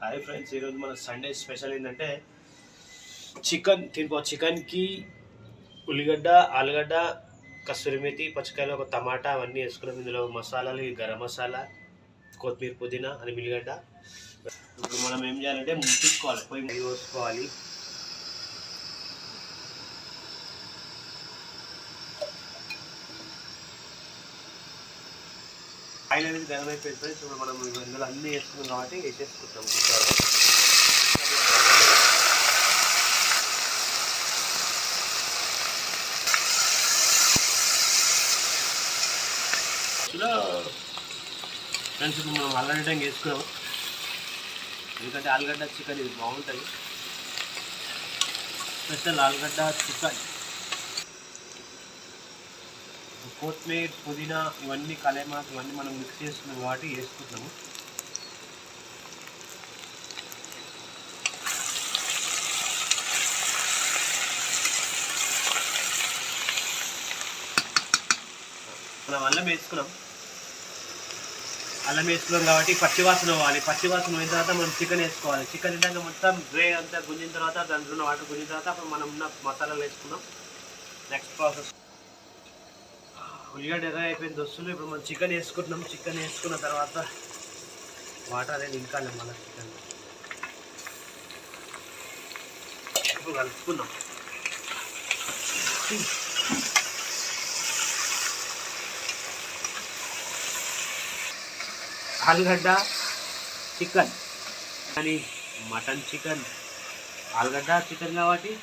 Hi friends, ఈరోజు మన Sunday special ఏంటంటే చికెన్ చికెన్కి ఉల్లిగడ్డ, ఆలుగడ్డ, కస్తూరి మేతి, పచ్చికాయలు, ఒక టమాటా అవన్నీ వేసుకున్నాం. ఇందులో మసాలాలు గరం మసాలా, కొత్తిమీర, పుదీనా అని ఉల్లిగడ్డ. ఇప్పుడు మనం ఏం చేయాలంటే ముట్టించుకోవాలి, పోయి నెయ్యి పోసుకోవాలి. ఆయిల్ అనేది గరం అయిపోయింది ఫ్రెండ్స్. ఇప్పుడు మనం ఇందులో అన్నీ వేసుకున్నాం కాబట్టి వేసేసుకుంటాం. ఫ్రెండ్స్ ఇప్పుడు మనం ఆలుగడ్డ వేసుకున్నాం, ఎందుకంటే ఆలుగడ్డ చికెన్ ఇది బాగుంటుంది. స్పెషల్ ఆలుగడ్డ చికెన్. కొత్తిమీర, పుదీనా ఇవన్నీ కలేమాకు ఇవన్నీ మనం మిక్స్ చేసుకున్నాం కాబట్టి వేసుకుంటున్నాము. మనం అల్లం వేసుకున్నాం కాబట్టి పచ్చివాసన పోవాలి. పచ్చివాసన పోయిన తర్వాత మనం చికెన్ వేసుకోవాలి. చికెన్ తింటాక మొత్తం గ్రే అంతా గుంజిన తర్వాత దాంట్లో ఉన్న వాటర్ గుంజిన తర్వాత అప్పుడు మనం ఉన్న మసాలాలు వేసుకున్నాం. నెక్స్ట్ ప్రాసెస్ ఉల్లిగడ్డ ఎర్ర అయిపోయింది దోస్తులు. ఇప్పుడు మనం చికెన్ వేసుకుంటున్నాం. చికెన్ వేసుకున్న తర్వాత వాటర్ అనేది ఇంకాలి మన చికెన్. ఇప్పుడు కలుపుకుందాం. ఆలుగడ్డ చికెన్ కానీ మటన్ చికెన్, ఆలుగడ్డ చికెన్ కాబట్టి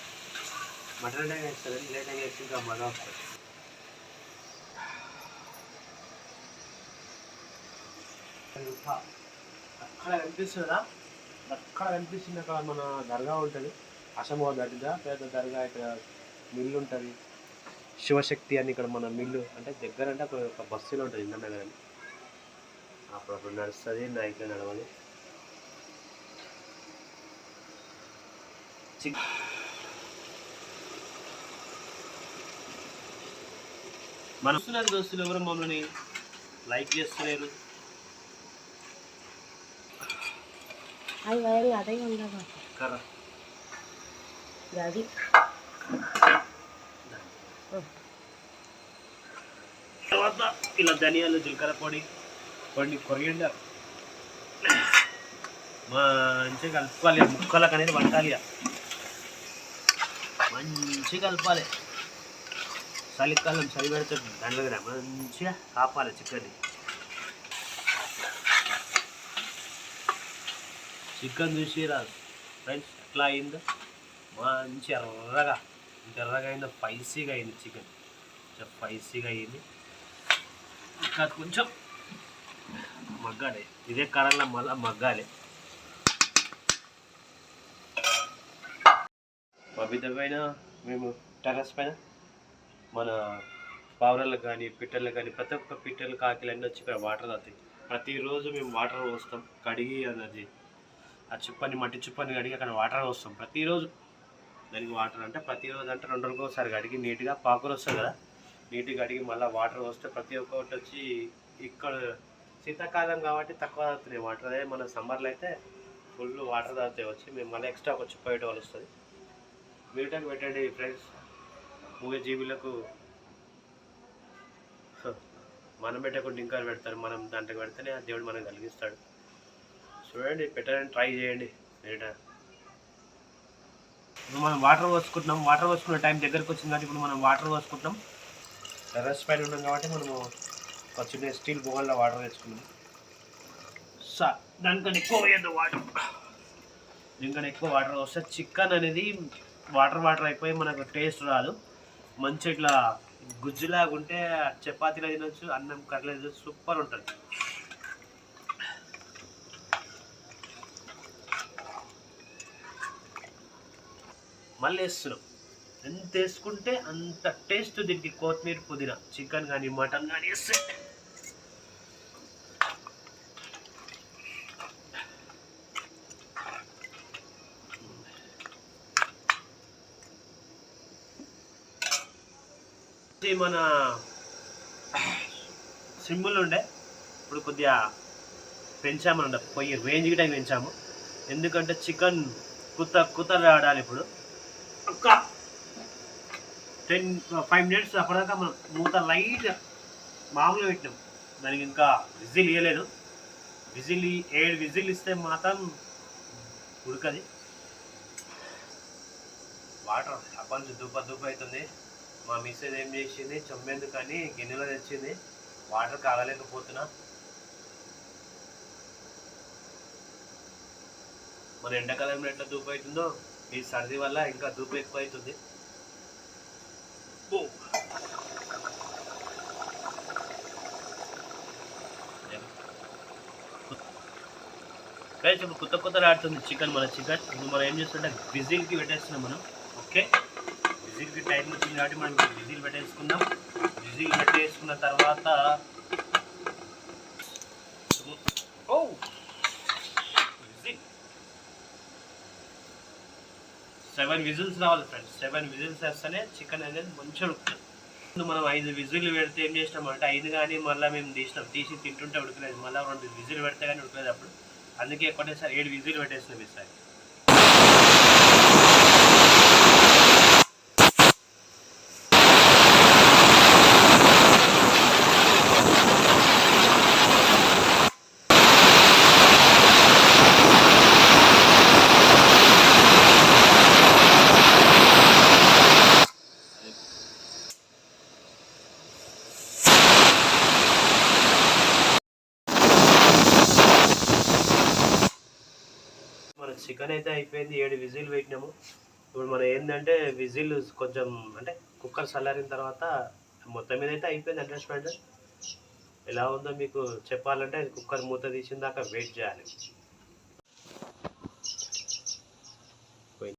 మటన్ అంటే వేస్తుంది. లేట్ అని వేసి ఇంకా మజా వస్తుంది. అక్కడ కనిపిస్తుందా? అక్కడ కనిపిస్తుంది. అక్కడ మన దర్గా ఉంటుంది, అసమో దర్గా, పెద్ద దర్గా. ఇక్కడ మిల్లు ఉంటుంది, శివశక్తి అని. ఇక్కడ మన మిల్లు అంటే దగ్గర అంటే ఒక బస్సులో ఉంటుంది ఇందనగర్ అని. అప్పుడప్పుడు నడుస్తుంది, నైట్లో నడవాలి. మన వస్తున్నారు దోస్తులు, ఎవరు మమ్మల్ని లైక్ చేస్తలేరు. అదే ఉండదు అది. తర్వాత ఇలా ధనియాలు, జీలకర్ర పొడి, కొరియండర్ మంచిగా కలుపుకోవాలి. ముక్కలకు అనేది పట్టాలి, మంచిగా కలపాలి. చలికాలం చలి పెడుతుంది, దాని దగ్గర మంచిగా కాపాలి చికెన్. చికెన్ చూసి రాదు ఫ్రెండ్స్ ఎట్లా అయిందో, మంచి ఎర్రగా అయిందో, స్పైసీగా అయింది చికెన్, స్పైసీగా అయింది. ఇంకా కొంచెం మగ్గాలి, ఇదే కర్రలో మళ్ళీ మగ్గాలి. మా బిడ్డ పైన మేము టెర్రస్ పైన మన పావురాలకు కానీ పిట్టర్లకు కానీ ప్రతి ఒక్క పిట్టర్లు, కాకిలు అన్నీ వచ్చి ఇక్కడ వాటర్ తాగుతాయి. ప్రతిరోజు మేము వాటర్ పోస్తాం, కడిగి అన్నది ఆ చుప్పని, మట్టి చుప్పని కడిగి అక్కడ వాటర్ పోస్తాం ప్రతిరోజు. దానికి వాటర్ అంటే ప్రతిరోజు అంటే 2 రోజులకు ఒకసారి కడిగి నీట్గా పాకులు వస్తుంది కదా, నీట్గా కడిగి మళ్ళీ వాటర్ వస్తే ప్రతి ఒక్కటి వచ్చి. ఇక్కడ శీతాకాలం కాబట్టి తక్కువ తాగుతున్నాయి వాటర్. అదే మన సమ్మర్లో అయితే ఫుల్ వాటర్ తాగుతాయి వచ్చి. మేము మళ్ళీ ఎక్స్ట్రా ఒక చుప్ప పెట్టవలసి వస్తుంది. వీటకి పెట్టండి ఫ్రెండ్స్, మూగ జీవులకు మనం పెట్టకుండా ఇంకా పెడతారు. మనం దాంట్లో పెడితేనే ఆ దేవుడు మనం కలిగిస్తాడు. చూడండి, పెట్టాలని ట్రై చేయండి. ఇప్పుడు మనం వాటర్ పోసుకుంటున్నాం. వాటర్ పోసుకునే టైం దగ్గరకు వచ్చింది కాబట్టి ఇప్పుడు మనం వాటర్ పోసుకుంటున్నాం. టెర్రస్ పైన ఉన్నాం కాబట్టి మనము ఒక చిన్న స్టీల్ బౌల్లో వాటర్ తెచ్చుకున్నాం. దానికన్నా ఎక్కువ వేయద్దు వాటర్. దీనికన్నా ఎక్కువ వాటర్ వస్తే చికెన్ అనేది వాటర్ అయిపోయి మనకు టేస్ట్ రాదు. మంచి ఇట్లా గుజ్జులాగా ఉంటే చపాతీలో తినొచ్చు, అన్నం కర్రీలో తినొచ్చు, సూపర్ ఉంటుంది. మళ్ళీ వేస్తున్నాం. ఎంత వేసుకుంటే అంత టేస్ట్ దీనికి. కొత్తిమీర, పుదీనా, చికెన్ కానీ మటన్ కానీ వేస్తే మన సిమ్ములు ఉండే ఇప్పుడు కొద్దిగా పెంచామన్నమాట, పొయ్యి రేంజ్ గిట్ట పెంచాము. ఎందుకంటే చికెన్ కుత ఆడాలి. ఇప్పుడు ఒక 5 మినిట్స్ అప్పటిదాకా మనం మూత లైట్ మామూలుగా పెట్టినాం. దానికి ఇంకా విజిల్ ఇవ్వలేదు. 7 విజిల్ ఇస్తే మాత్రం ఉడకది. వాటర్ కొంచెం దుబ్బ అవుతుంది. మా మిస్సెస్ ఏం చేసింది, చంపేందుకని గిన్నెలో తెచ్చింది. వాటర్ కాగలేకపోతున్నా. మన ఎండాకాలంలో ఎట్లా దుబ్బ అవుతుందో ఈ సర్ది వల్ల ఇంకా దుబ్బ ఎక్కువ అవుతుంది. ఇప్పుడు కొత్త ఆడుతుంది చికెన్. మన చికెన్ ఇప్పుడు మనం ఏం చేస్తుంటే విజిల్కి పెట్టేస్తున్నాం మనం. ఓకే, విజిల్కి టైం వచ్చింది కాబట్టి మనం విజిల్ పెట్టేసుకుందాం. విజిల్ పెట్టేసుకున్న తర్వాత 7 విజిల్స్ రావాలి ఫ్రెండ్స్. 7 విజిల్స్ వేస్తేనే చికెన్ అనేది మంచిగా ఉడుకుతుంది. మనం 5 విజిల్ పెడితే ఏం చేసినామంటే 5 కానీ మళ్ళీ మేము తీసి తింటుంటే ఉడకలేదు. మళ్ళీ 2 విజిల్ పెడితే కానీ ఉడకలేదు. అప్పుడు అందుకే ఒకటేసారి 7 విజిల్ పెట్టేసినాం ఈసారి. చికెన్ అయితే అయిపోయింది. 7 విజిల్ పెట్టినాము. ఇప్పుడు మనం ఏంటంటే విజిల్ కొంచెం అంటే కుక్కర్ చల్లారిన తర్వాత మొత్తం మీద అయితే అయిపోయింది అడ్జస్ట్మెంట్. ఎలా ఉందో మీకు చెప్పాలంటే కుక్కర్ మూత తీసిన దాకా వెయిట్ చేయాలి.